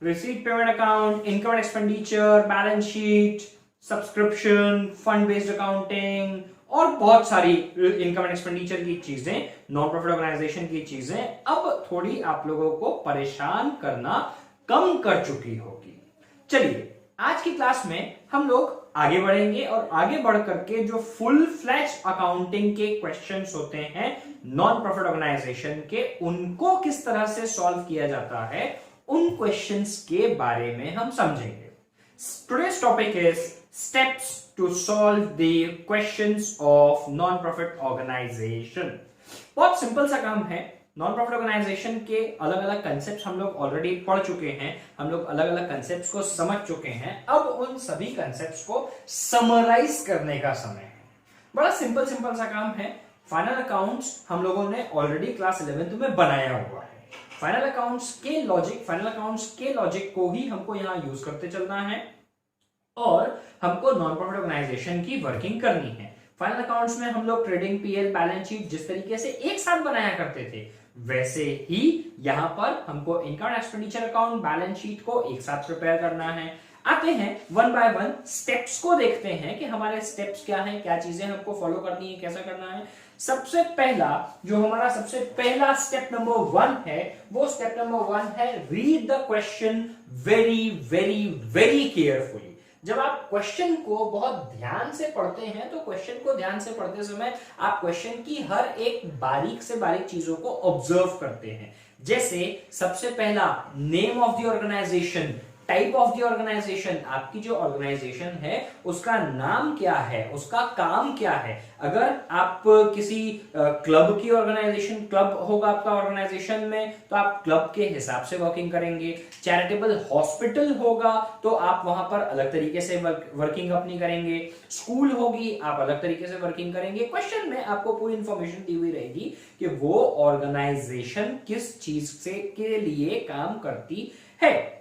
Receipt payment account, income and expenditure, balance sheet, subscription, fund based accounting और बहुत सारी income and expenditure की चीजें, नॉन प्रॉफिट ऑर्गेनाइजेशन की चीजें अब थोड़ी आप लोगों को परेशान करना कम कर चुकी होगी। चलिए आज की क्लास में हम लोग आगे बढ़ेंगे और आगे बढ़ करके जो फुल फ्लैश अकाउंटिंग के क्वेश्चंस होते हैं नॉन प्रॉफिट ऑर्गेनाइजेशन के, उनको किस तरह से सॉल्व किया जाता है, उन क्वेश्चंस के बारे में हम समझेंगे। Today's topic is steps to solve the questions of non-profit organization। बहुत सिंपल सा काम है। नॉन प्रॉफिट ऑर्गेनाइजेशन के अलग अलग कंसेप्ट हम लोग ऑलरेडी पढ़ चुके हैं, हम लोग अलग अलग कंसेप्ट को समझ चुके हैं। अब उन सभी कंसेप्ट को समराइज करने का समय है। बड़ा सिंपल सा काम है। फाइनल अकाउंट्स हम लोगों ने ऑलरेडी क्लास 11th में बनाया हुआ है। फाइनल अकाउंट्स के लॉजिक को ही हमको यहाँ यूज करते चलना है और हमको नॉन प्रॉफिट ऑर्गेनाइजेशन की वर्किंग करनी है। फाइनल अकाउंट्स में हम लोग ट्रेडिंग, पीएल, बैलेंस शीट जिस तरीके से एक साथ बनाया करते थे, वैसे ही यहां पर हमको income expenditure account, balance sheet को एक साथ प्रिपेयर करना है। आते हैं वन बाय वन स्टेप्स को देखते हैं कि हमारे स्टेप्स क्या हैं, क्या चीजें हमको फॉलो करनी है, कैसा करना है। सबसे पहला स्टेप नंबर 1 है, वो स्टेप नंबर 1 है read the question very very very carefully. जब आप क्वेश्चन को बहुत ध्यान से पढ़ते हैं तो क्वेश्चन को ध्यान से पढ़ते समय आप क्वेश्चन की हर एक बारीक से बारीक चीजों को ऑब्जर्व करते हैं। जैसे सबसे पहला name of the organization, type of the organization, आपकी जो ऑर्गेनाइजेशन है उसका नाम क्या है, उसका काम क्या है। अगर आप किसी क्लब की ऑर्गेनाइजेशन, क्लब होगा आपका ऑर्गेनाइजेशन में, तो आप क्लब के हिसाब से वर्किंग करेंगे। चैरिटेबल हॉस्पिटल होगा तो आप वहां पर अलग तरीके से वर्किंग अपनी करेंगे। स्कूल होगी, आप अलग तरीके से वर्किंग करेंगे। क्वेश्चन में आपको पूरी इंफॉर्मेशन दी हुई रहेगी कि वो ऑर्गेनाइजेशन किस चीज से के लिए काम करती है।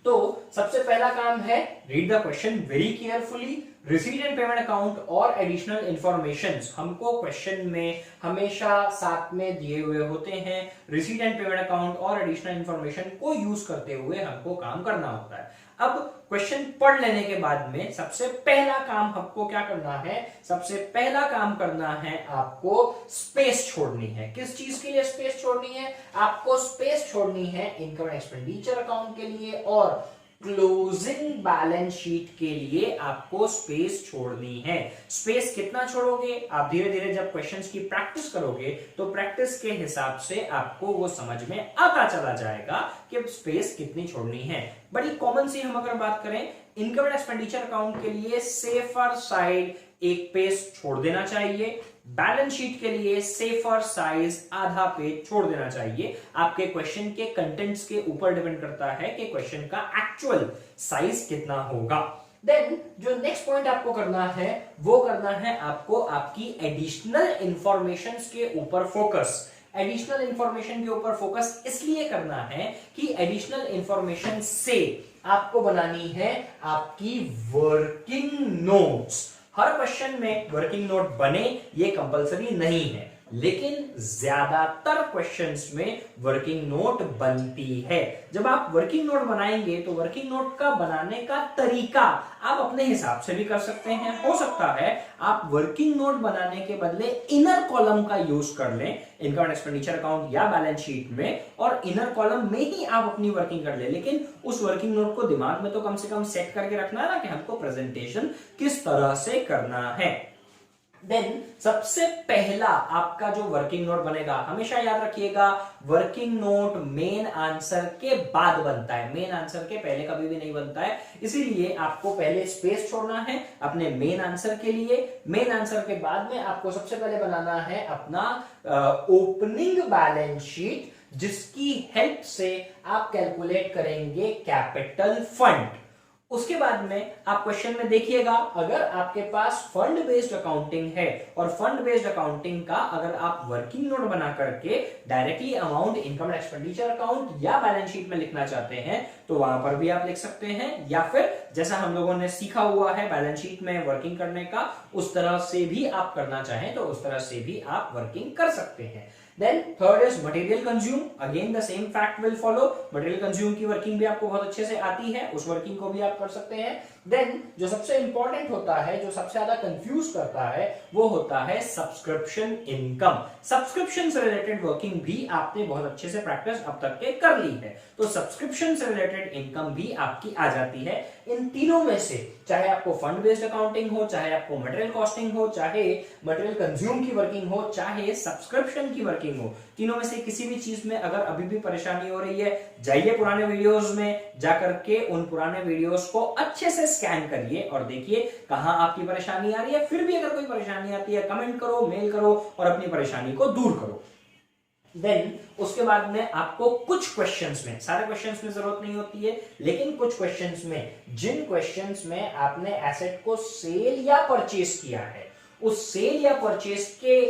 तो सबसे पहला काम है read the question very carefully. Receipt and payment account और एडिशनल इंफॉर्मेशन हमको क्वेश्चन में हमेशा साथ में दिए हुए होते हैं। रिसीट एंड पेमेंट अकाउंट और एडिशनल इंफॉर्मेशन को यूज करते हुए हमको काम करना होता है। अब क्वेश्चन पढ़ लेने के बाद में सबसे पहला काम हमको क्या करना है, सबसे पहला काम करना है आपको स्पेस छोड़नी है। किस चीज के लिए स्पेस छोड़नी है? आपको स्पेस छोड़नी है इनकम एक्सपेंडिचर अकाउंट के लिए और क्लोजिंग बैलेंस शीट के लिए आपको स्पेस छोड़नी है। स्पेस कितना छोड़ोगे? आप धीरे धीरे जब क्वेश्चंस की प्रैक्टिस करोगे तो प्रैक्टिस के हिसाब से आपको वो समझ में आता चला जाएगा कि स्पेस कितनी छोड़नी है। बड़ी कॉमन सी हम अगर बात करें, इनकम एंड एक्सपेंडिचर अकाउंट के लिए सेफर साइड एक पेज छोड़ देना चाहिए। बैलेंस शीट के लिए सेफर साइज आधा पेज छोड़ देना चाहिए। आपके क्वेश्चन के कंटेंट्स के ऊपर डिपेंड करता है कि क्वेश्चन का एक्चुअल साइज कितना होगा। देन जो नेक्स्ट पॉइंट आपको करना है वो करना है आपको आपकी एडिशनल इंफॉर्मेशन के ऊपर फोकस। एडिशनल इंफॉर्मेशन के ऊपर फोकस इसलिए करना है कि एडिशनल इंफॉर्मेशन से आपको बनानी है आपकी वर्किंग नोट्स। हर क्वेश्चन में वर्किंग नोट बने ये कंपलसरी नहीं है, लेकिन ज्यादातर क्वेश्चंस में वर्किंग नोट बनती है। जब आप वर्किंग नोट बनाएंगे तो वर्किंग नोट का बनाने का तरीका आप अपने हिसाब से भी कर सकते हैं। हो सकता है आप वर्किंग नोट बनाने के बदले इनर कॉलम का यूज कर लें इनकम एंड एक्सपेंडिचर अकाउंट या बैलेंस शीट में, और इनर कॉलम में ही आप अपनी वर्किंग कर ले। लेकिन उस वर्किंग नोट को दिमाग में तो कम से कम सेट करके रखना है ना कि हमको प्रेजेंटेशन किस तरह से करना है। देन सबसे पहला आपका जो वर्किंग नोट बनेगा, हमेशा याद रखिएगा वर्किंग नोट मेन आंसर के बाद बनता है, मेन आंसर के पहले कभी भी नहीं बनता है। इसीलिए आपको पहले स्पेस छोड़ना है अपने मेन आंसर के लिए। मेन आंसर के बाद में आपको सबसे पहले बनाना है अपना ओपनिंग बैलेंस शीट, जिसकी हेल्प से आप कैलकुलेट करेंगे कैपिटल फंड। उसके बाद में आप क्वेश्चन में देखिएगा, अगर आपके पास फंड बेस्ड अकाउंटिंग है और फंड बेस्ड अकाउंटिंग का अगर आप वर्किंग नोट बना करके directly amount income and expenditure account या बैलेंस शीट में लिखना चाहते हैं तो वहां पर भी आप लिख सकते हैं, या फिर जैसा हम लोगों ने सीखा हुआ है बैलेंस शीट में वर्किंग करने का, उस तरह से भी आप करना चाहें तो उस तरह से भी आप वर्किंग कर सकते हैं। Then third is material consume, again the same fact will follow. Material consume की वर्किंग भी आपको बहुत अच्छे से आती है, उस वर्किंग को भी आप कर सकते हैं। देन जो सबसे इंपॉर्टेंट होता है, जो सबसे ज्यादा कंफ्यूज करता है, वो होता है सब्सक्रिप्शन इनकम। सब्सक्रिप्शन से रिलेटेड वर्किंग भी आपने बहुत अच्छे से प्रैक्टिस अब तक के कर ली है, तो सब्सक्रिप्शन से रिलेटेड इनकम भी आपकी आ जाती है। इन तीनों में से चाहे आपको फंड बेस्ड अकाउंटिंग हो, चाहे आपको मटेरियल कॉस्टिंग हो, चाहे मटेरियल कंज्यूम की वर्किंग हो, चाहे सब्सक्रिप्शन की वर्किंग हो, तीनों में से किसी भी चीज में अगर अभी भी परेशानी हो रही है, जाइए पुराने वीडियोस में जाकर के उन पुराने वीडियोस को अच्छे से स्कैन करिए और देखिए कहां आपकी परेशानी आ रही है। फिर भी अगर कोई परेशानी आती है, कमेंट करो, मेल करो और अपनी परेशानी को दूर करो। देन उसके बाद में आपको कुछ क्वेश्चंस में, सारे क्वेश्चंस में जरूरत नहीं होती है, लेकिन कुछ क्वेश्चंस में, जिन क्वेश्चंस में आपने एसेट को सेल या परचेज किया है, उस सेल या परचेज के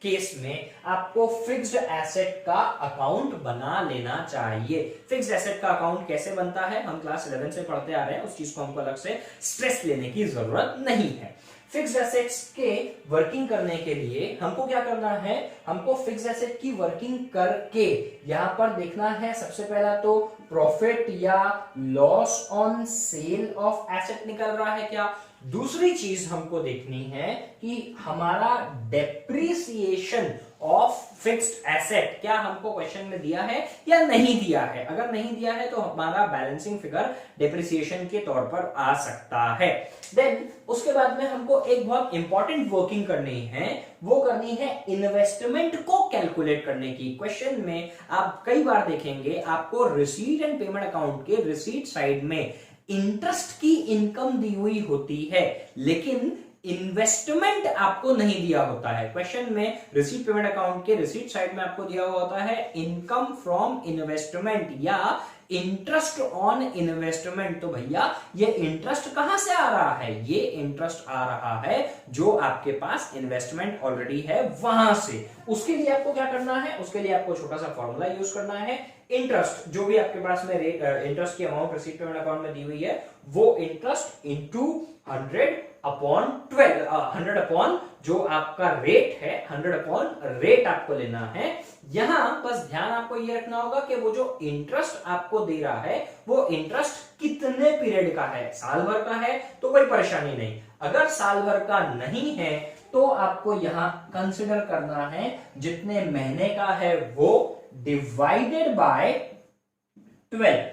केस में आपको फिक्स्ड एसेट का अकाउंट बना लेना चाहिए। फिक्स्ड एसेट का अकाउंट कैसे बनता है हम क्लास 11 से पढ़ते आ रहे हैं, उस चीज को हमको अलग से स्ट्रेस लेने की जरूरत नहीं है। फिक्स्ड एसेट्स के वर्किंग करने के लिए हमको क्या करना है, हमको फिक्स्ड एसेट की वर्किंग करके यहां पर देखना है सबसे पहला तो प्रॉफिट या loss on sale of asset निकल रहा है क्या। दूसरी चीज हमको देखनी है कि हमारा डेप्रिसिएशन ऑफ फिक्स्ड एसेट क्या हमको क्वेश्चन में दिया है या नहीं दिया है। अगर नहीं दिया है तो हमारा बैलेंसिंग फिगर डेप्रिसिएशन के तौर पर आ सकता है। देन उसके बाद में हमको एक बहुत इंपॉर्टेंट वर्किंग करनी है, वो करनी है इन्वेस्टमेंट को कैलकुलेट करने की। क्वेश्चन में आप कई बार देखेंगे आपको रिसीट एंड पेमेंट अकाउंट के रिसीट साइड में इंटरेस्ट की इनकम दी हुई होती है, लेकिन इन्वेस्टमेंट आपको नहीं दिया होता है। क्वेश्चन में रिसीट पेमेंट अकाउंट के रिसीट साइड में आपको दिया हुआ होता है इनकम फ्रॉम इन्वेस्टमेंट या इंटरेस्ट ऑन इन्वेस्टमेंट। तो भैया ये इंटरेस्ट कहां से आ रहा है, ये इंटरेस्ट आ रहा है जो आपके पास इन्वेस्टमेंट ऑलरेडी है वहां से। उसके लिए आपको क्या करना है, उसके लिए आपको छोटा सा फॉर्मूला यूज करना है। इंटरेस्ट जो भी आपके पास में इंटरेस्ट की अमाउंट रिसीट पेमेंट अकाउंट में दी हुई है, वो इंटरेस्ट इंटू 100 अपॉन जो आपका रेट है, 100 अपॉन रेट आपको लेना है। यहां बस ध्यान आपको ये रखना होगा कि वो जो इंटरेस्ट आपको दे रहा है वो इंटरेस्ट कितने पीरियड का है। साल भर का है तो कोई परेशानी नहीं, अगर साल भर का नहीं है तो आपको यहां कंसिडर करना है जितने महीने का है वो डिवाइडेड बाय 12,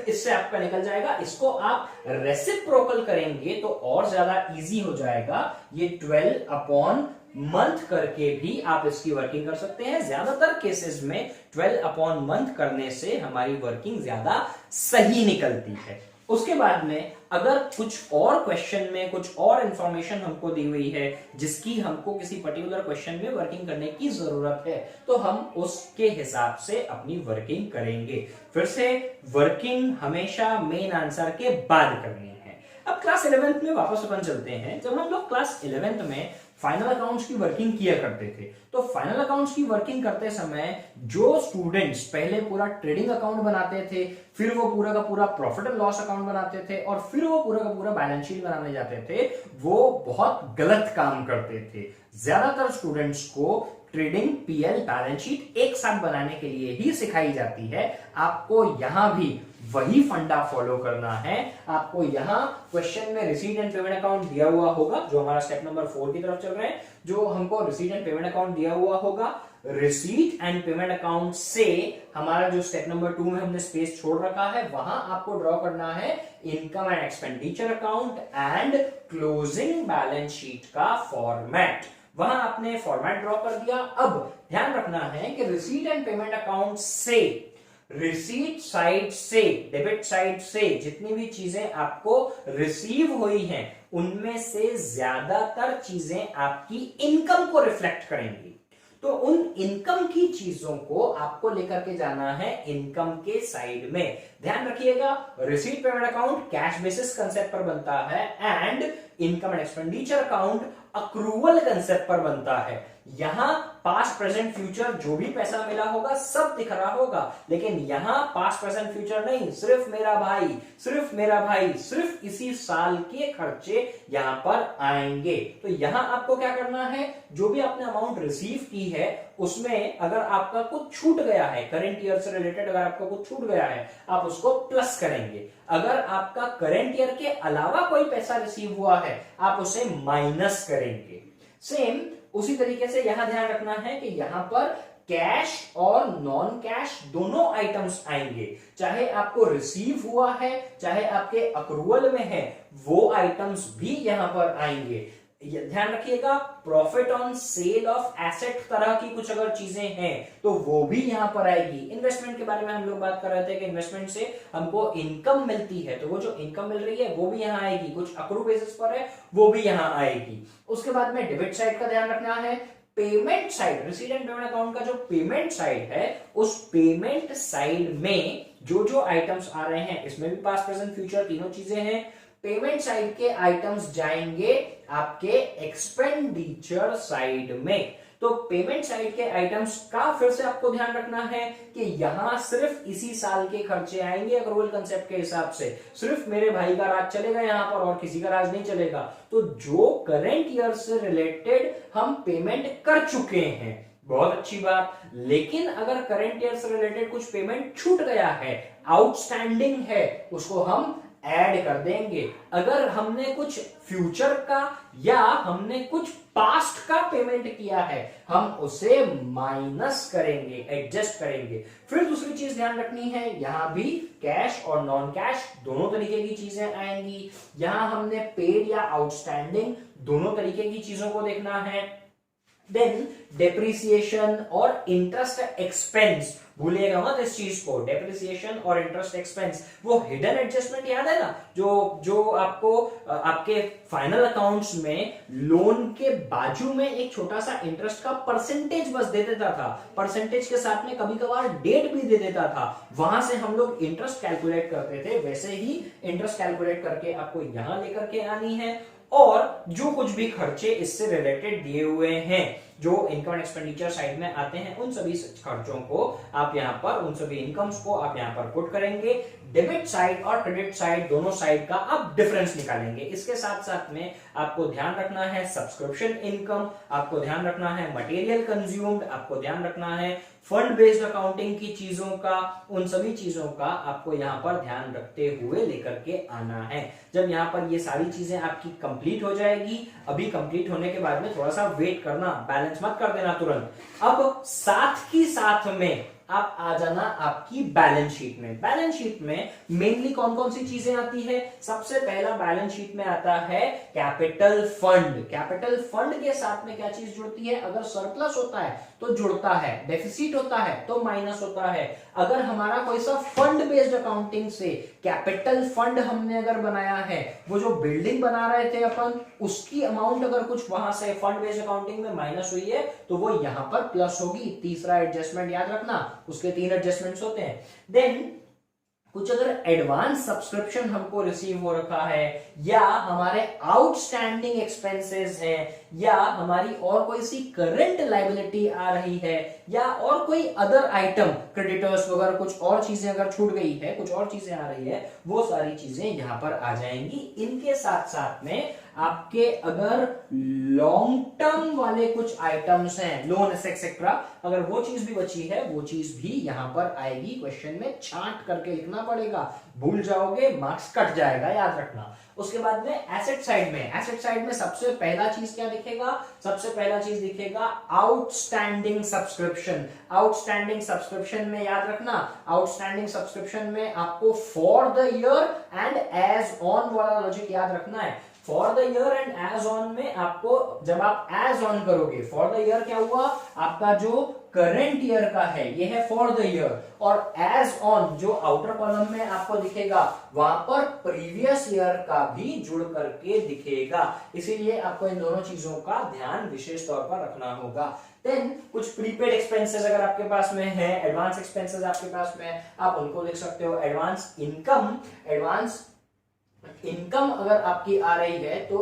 इससे आपका निकल जाएगा। इसको आप रेसिप्रोकल करेंगे तो और ज्यादा इजी हो जाएगा। ये 12 अपॉन मंथ करके भी आप इसकी वर्किंग कर सकते हैं। ज्यादातर केसेस में 12 अपॉन मंथ करने से हमारी वर्किंग ज्यादा सही निकलती है। उसके बाद में अगर कुछ और क्वेश्चन में कुछ और इंफॉर्मेशन हमको दी हुई है जिसकी हमको किसी पर्टिकुलर क्वेश्चन में वर्किंग करने की जरूरत है, तो हम उसके हिसाब से अपनी वर्किंग करेंगे। फिर से वर्किंग हमेशा मेन आंसर के बाद करनी है। अब क्लास 11th में वापस अपन चलते हैं। जब हम लोग क्लास 11th में फाइनल अकाउंट्स की वर्किंग किया करते थे, तो फाइनल अकाउंट्स की वर्किंग करते समय जो स्टूडेंट्स पहले पूरा ट्रेडिंग अकाउंट बनाते थे, फिर वो पूरा का पूरा प्रॉफिट एंड लॉस अकाउंट बनाते थे और फिर वो पूरा का पूरा बैलेंस शीट बनाने जाते थे, वो बहुत गलत काम करते थे। ज्यादातर स्टूडेंट्स को ट्रेडिंग, पीएल, बैलेंस शीट एक साथ बनाने के लिए ही सिखाई जाती है। आपको यहां भी वही फंडा फॉलो करना है। आपको यहां क्वेश्चन में रिसीट एंड पेमेंट अकाउंट दिया हुआ होगा, जो हमारा स्टेप नंबर 4 की तरफ चल रहे हैं, जो हमको रिसीट एंड पेमेंट अकाउंट दिया हुआ होगा। रिसीट एंड पेमेंट अकाउंट से हमारा जो स्टेप नंबर 2 में हमने स्पेस छोड़ रखा है, वहां आपको ड्रॉ करना है income and expenditure account and closing balance sheet का फॉर्मेट। वहां आपने फॉर्मेट ड्रॉ कर दिया। अब ध्यान रखना है कि रिसीट एंड पेमेंट अकाउंट से, रिसीट साइड से, डेबिट साइड से जितनी भी चीजें आपको रिसीव हुई हैं, उनमें से ज्यादातर चीजें आपकी इनकम को रिफ्लेक्ट करेंगी। तो उन इनकम की चीजों को आपको लेकर के जाना है इनकम के साइड में। ध्यान रखिएगा, receipt payment account cash basis concept पर बनता है and income and expenditure account accrual concept पर बनता है। यहां पास्ट प्रेजेंट फ्यूचर जो भी पैसा मिला होगा सब दिख रहा होगा, लेकिन यहां पास्ट प्रेजेंट फ्यूचर नहीं, सिर्फ मेरा भाई, सिर्फ मेरा भाई, सिर्फ इसी साल के खर्चे यहां पर आएंगे। तो यहां आपको क्या करना है, जो भी आपने अमाउंट रिसीव की है उसमें अगर आपका कुछ छूट गया है, करंट ईयर से रिलेटेड अगर आपका कुछ छूट गया है, आप उसको प्लस करेंगे। अगर आपका करंट ईयर के अलावा कोई पैसा रिसीव हुआ है, आप उसे माइनस करेंगे। सेम उसी तरीके से यहां ध्यान रखना है कि यहां पर कैश और नॉन कैश दोनों आइटम्स आएंगे, चाहे आपको रिसीव हुआ है चाहे आपके अक्रूवल में है, वो आइटम्स भी यहां पर आएंगे। ध्यान रखिएगा, profit on sale of asset तरह की कुछ अगर चीजें हैं तो वो भी यहां पर आएगी। इन्वेस्टमेंट के बारे में हम लोग बात कर रहे थे कि इन्वेस्टमेंट से हमको इनकम मिलती है, तो वो जो इनकम मिल रही है वो भी यहां आएगी, कुछ अक्रू बेसिस पर है वो भी यहां आएगी। उसके बाद में डेबिट साइड का ध्यान रखना है। Payment side, receipt and payment account का जो पेमेंट साइड है, उस पेमेंट साइड में जो जो आइटम्स आ रहे हैं, इसमें भी पास्ट प्रेजेंट फ्यूचर तीनों चीजें हैं। पेमेंट साइड के आइटम्स जाएंगे आपके एक्सपेंडिचर साइड में। तो पेमेंट साइड के आइटम्स का फिर से आपको ध्यान रखना है कि यहां सिर्फ इसी साल के खर्चे आएंगे अक्रूवल कंसेप्ट के हिसाब से, सिर्फ मेरे भाई का राज चलेगा यहां पर और किसी का राज नहीं चलेगा। तो जो करंट ईयर से रिलेटेड हम पेमेंट कर चुके हैं, बहुत अच्छी बात, लेकिन अगर करंट ईयर से रिलेटेड कुछ पेमेंट छूट गया है, आउटस्टैंडिंग है, उसको हम ऐड कर देंगे। अगर हमने कुछ फ्यूचर का या हमने कुछ पास्ट का पेमेंट किया है, हम उसे माइनस करेंगे, एडजस्ट करेंगे। फिर दूसरी चीज ध्यान रखनी है, यहां भी कैश और नॉन कैश दोनों तरीके की चीजें आएंगी। यहां हमने पेड या आउटस्टैंडिंग दोनों तरीके की चीजों को देखना है। देन डेप्रिसिएशन और इंटरेस्ट एक्सपेंस, भूलिएगा मत इस चीज को, डेप्रिसिएशन और इंटरेस्ट एक्सपेंस, वो हिडन एडजस्टमेंट याद है ना, जो आपको आपके फाइनल अकाउंट्स में लोन के बाजू में एक छोटा सा इंटरेस्ट का परसेंटेज बस दे देता था, परसेंटेज के साथ में कभी कभार डेट भी दे देता था, वहां से हम लोग इंटरेस्ट कैलकुलेट करते थे, वैसे ही इंटरेस्ट कैलकुलेट करके आपको यहां लेकर के आनी है। और जो कुछ भी खर्चे इससे रिलेटेड दिए हुए हैं, जो इनकम एंड एक्सपेंडिचर साइड में आते हैं, उन सभी खर्चों को आप यहां पर, उन सभी इनकम्स को आप यहां पर पुट करेंगे। डेबिट साइड और क्रेडिट साइड दोनों साइड का आप डिफरेंस निकालेंगे। इसके साथ साथ में आपको ध्यान रखना है सब्सक्रिप्शन इनकम, आपको ध्यान रखना है मटेरियल कंज्यूम्ड, आपको ध्यान रखना है फंड बेस्ड अकाउंटिंग की चीजों का, उन सभी चीजों का आपको यहां पर ध्यान रखते हुए लेकर के आना है। जब यहां पर ये सारी चीजें आपकी कंप्लीट हो जाएगी, अभी कंप्लीट होने के बाद में थोड़ा सा वेट करना, बैलेंस मत कर देना तुरंत। अब साथ ही साथ में आप आ जाना आपकी बैलेंस शीट में। बैलेंस शीट में मेनली कौन कौन सी चीजें आती है, सबसे पहला बैलेंस शीट में आता है कैपिटल फंड। कैपिटल फंड के साथ में क्या चीज जुड़ती है, अगर सरप्लस होता है तो जुड़ता है, डेफिसिट होता है तो माइनस होता है। अगर हमारा कोई सा फंड बेस्ड अकाउंटिंग से कैपिटल फंड हमने अगर बनाया है, वो जो बिल्डिंग बना रहे थे अपन, उसकी अमाउंट अगर कुछ वहां से फंड बेस्ड अकाउंटिंग में माइनस हुई है तो वो यहां पर प्लस होगी। तीसरा एडजस्टमेंट याद रखना, उसके 3 एडजस्टमेंट्स होते हैं। देन कुछ अगर एडवांस सब्सक्रिप्शन हमको रिसीव हो रखा है, या हमारे आउटस्टैंडिंग एक्सपेंसेस हैं, या हमारी और कोई सी करंट लायबिलिटी आ रही है, या और कोई अदर आइटम, क्रेडिटर्स वगैरह कुछ और चीजें अगर छूट गई है, कुछ और चीजें आ रही है, वो सारी चीजें यहां पर आ जाएंगी। इनके साथ साथ में आपके अगर लॉन्ग टर्म वाले कुछ आइटम्स हैं, लोन एक्सेट्रा, अगर वो चीज भी बची है, वो चीज भी यहां पर आएगी। क्वेश्चन में छांट करके लिखना पड़ेगा, भूल जाओगे मार्क्स कट जाएगा, याद रखना। उसके बाद में एसेट साइड में, एसेट साइड में सबसे पहला चीज क्या दिखेगा, सबसे पहला चीज दिखेगा आउटस्टैंडिंग सब्सक्रिप्शन। आउटस्टैंडिंग सब्सक्रिप्शन में याद रखना, आउटस्टैंडिंग सब्सक्रिप्शन में आपको for the year end age on वाला लॉजिक याद रखना है। For the year end age on में आपको, जब आप एज ऑन करोगे, फॉर द ईयर क्या हुआ, आपका जो करंट ईयर का है, ये है फॉर द ईयर, और एज ऑन जो आउटर कॉलम में आपको दिखेगा वहां पर प्रीवियस ईयर का भी जुड़ करके दिखेगा। इसीलिए आपको इन दोनों चीजों का ध्यान विशेष तौर पर रखना होगा। देन कुछ प्रीपेड एक्सपेंसेस अगर आपके पास में है, एडवांस एक्सपेंसेस आपके पास में है, आप उनको लिख सकते हो। एडवांस इनकम अगर आपकी आ रही है तो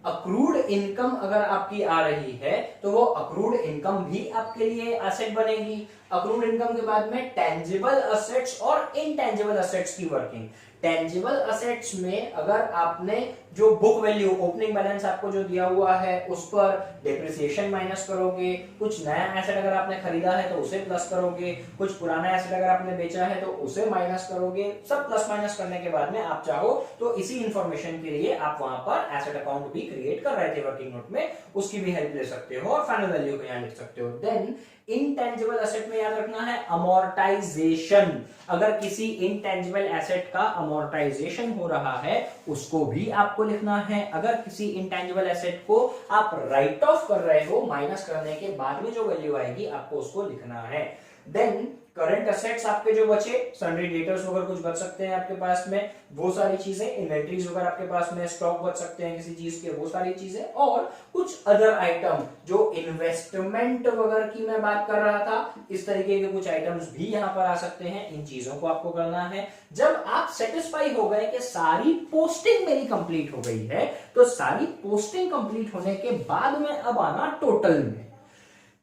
अक्रूड इनकम अगर आपकी आ रही है तो वो अक्रूड इनकम भी आपके लिए एसेट बनेगी। अक्रूड इनकम के बाद में टेंजिबल असेट्स और इनटेंजिबल असेट्स की वर्किंग। टेंजिबल असेट्स में अगर आपने जो बुक वैल्यू ओपनिंग बैलेंस आपको जो दिया हुआ है उस पर डेप्रिसिएशन माइनस करोगे, कुछ नया एसेट अगर आपने खरीदा है तो उसे प्लस करोगे, कुछ पुराना एसेट अगर आपने बेचा है तो उसे माइनस करोगे। सब प्लस माइनस करने के बाद में आप चाहो तो इसी इंफॉर्मेशन के लिए आप वहां पर एसेट अकाउंट भी क्रिएट कर रहे थे वर्किंग नोट में, उसकी भी हेल्प ले सकते हो और फाइनल वैल्यू को यहां लिख सकते हो। देन इनटेंजिबल एसेट में याद रखना है अमोर्टाइजेशन। अगर किसी इनटेंजिबल एसेट का अमोर्टाइजेशन हो रहा है उसको भी आपको लिखना है। अगर किसी इनटेंजिबल एसेट को आप राइट ऑफ कर रहे हो, माइनस करने के बाद में जो वैल्यू आएगी आपको उसको लिखना है। देन करंट असेट्स आपके जो बचे, सन्ड्री डेटर्स वगैरह कुछ बच सकते हैं आपके पास में, वो सारी चीजें, इन्वेंट्रीज वगैरह आपके पास में, स्टॉक बच सकते हैं किसी चीज के, वो सारी चीजें, और कुछ अदर आइटम जो इन्वेस्टमेंट वगैरह की मैं बात कर रहा था, इस तरीके के कुछ आइटम्स भी यहाँ पर आ सकते हैं। इन चीजों को आपको करना है। जब आप सेटिस्फाई हो गए कि सारी पोस्टिंग मेरी कंप्लीट हो गई है, तो सारी पोस्टिंग कंप्लीट होने के बाद में अब आना टोटल में।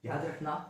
याद रखना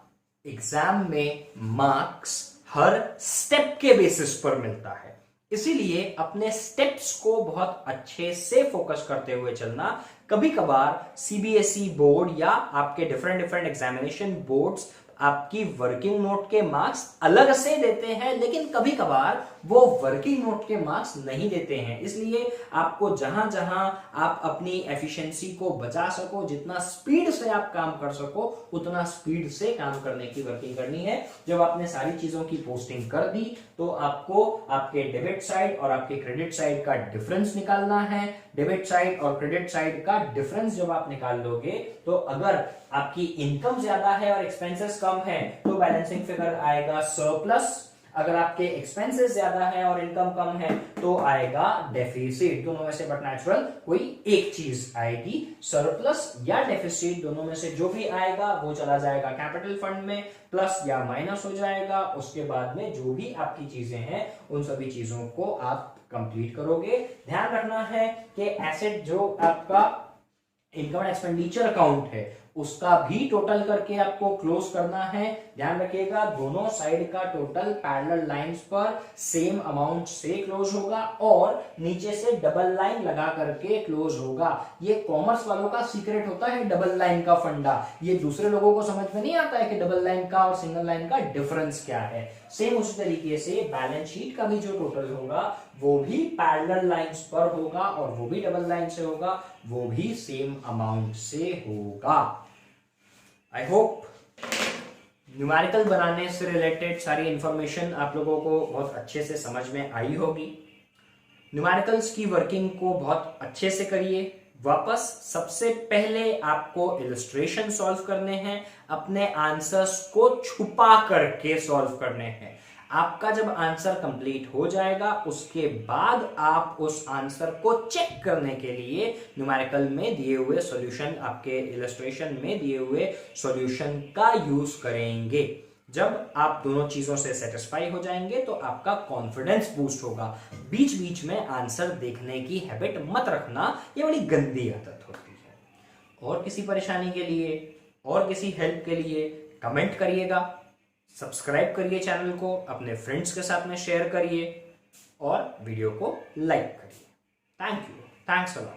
एग्जाम में मार्क्स हर स्टेप के बेसिस पर मिलता है, इसीलिए अपने स्टेप्स को बहुत अच्छे से फोकस करते हुए चलना। कभी कभार सीबीएसई बोर्ड या आपके डिफरेंट एग्जामिनेशन बोर्ड्स आपकी वर्किंग नोट के मार्क्स अलग से देते हैं, लेकिन कभी कभार वो वर्किंग नोट के मार्क्स नहीं देते हैं। इसलिए आपको जहां जहां आप अपनी एफिशिएंसी को बचा सको, जितना स्पीड से आप काम कर सको उतना स्पीड से काम करने की वर्किंग करनी है। जब आपने सारी चीजों की पोस्टिंग कर दी तो आपको आपके डेबिट साइड और आपके क्रेडिट साइड का डिफरेंस निकालना है। डेबिट साइड और क्रेडिट साइड का डिफरेंस जब आप निकाल लोगे तो अगर आपकी इनकम ज्यादा है और एक्सपेंसेस कम है तो बैलेंसिंग फिगर आएगा सरप्लस। अगर आपके एक्सपेंसेस ज्यादा है और इनकम कम है तो आएगा डेफिसिट। दोनों में से बट नेचुरल कोई एक चीज आएगी। सरप्लस या डेफिसिट दोनों में से जो भी आएगा वो चला जाएगा कैपिटल फंड में, प्लस या माइनस हो जाएगा। उसके बाद में जो भी आपकी चीजें हैं उन सभी चीजों को आप कंप्लीट करोगे। ध्यान रखना है कि एसेट जो आपका इनकम एक्सपेंडिचर अकाउंट है उसका भी टोटल करके आपको क्लोज करना है। ध्यान रखिएगा दोनों साइड का टोटल पैरेलल लाइंस पर सेम अमाउंट से क्लोज होगा और नीचे से डबल लाइन लगा करके क्लोज होगा। ये कॉमर्स वालों का सीक्रेट होता है डबल लाइन का फंडा। ये दूसरे लोगों को समझ में नहीं आता है कि डबल लाइन का और सिंगल लाइन का डिफरेंस क्या है। सेम उसी तरीके से बैलेंस शीट का भी जो टोटल होगा वो भी पैरेलल लाइंस पर होगा और वो भी डबल लाइन से होगा, वो भी सेम अमाउंट से होगा। आई होप न्यूमेरिकल बनाने से रिलेटेड सारी इंफॉर्मेशन आप लोगों को बहुत अच्छे से समझ में आई होगी। न्यूमेरिकल्स की वर्किंग को बहुत अच्छे से करिए। वापस सबसे पहले आपको इलस्ट्रेशन सॉल्व करने हैं, अपने आंसर्स को छुपा करके सॉल्व करने हैं। आपका जब आंसर कंप्लीट हो जाएगा उसके बाद आप उस आंसर को चेक करने के लिए न्यूमेरिकल में दिए हुए सॉल्यूशन, आपके इलस्ट्रेशन में दिए हुए सॉल्यूशन का यूज करेंगे। जब आप दोनों चीजों से सेटिस्फाई हो जाएंगे तो आपका कॉन्फिडेंस बूस्ट होगा। बीच बीच में आंसर देखने की हैबिट मत रखना, ये बड़ी गंदी आदत होती है। और किसी परेशानी के लिए और किसी हेल्प के लिए कमेंट करिएगा, सब्सक्राइब करिए चैनल को, अपने फ्रेंड्स के साथ में शेयर करिए और वीडियो को लाइक करिए। Thank you, thanks a lot.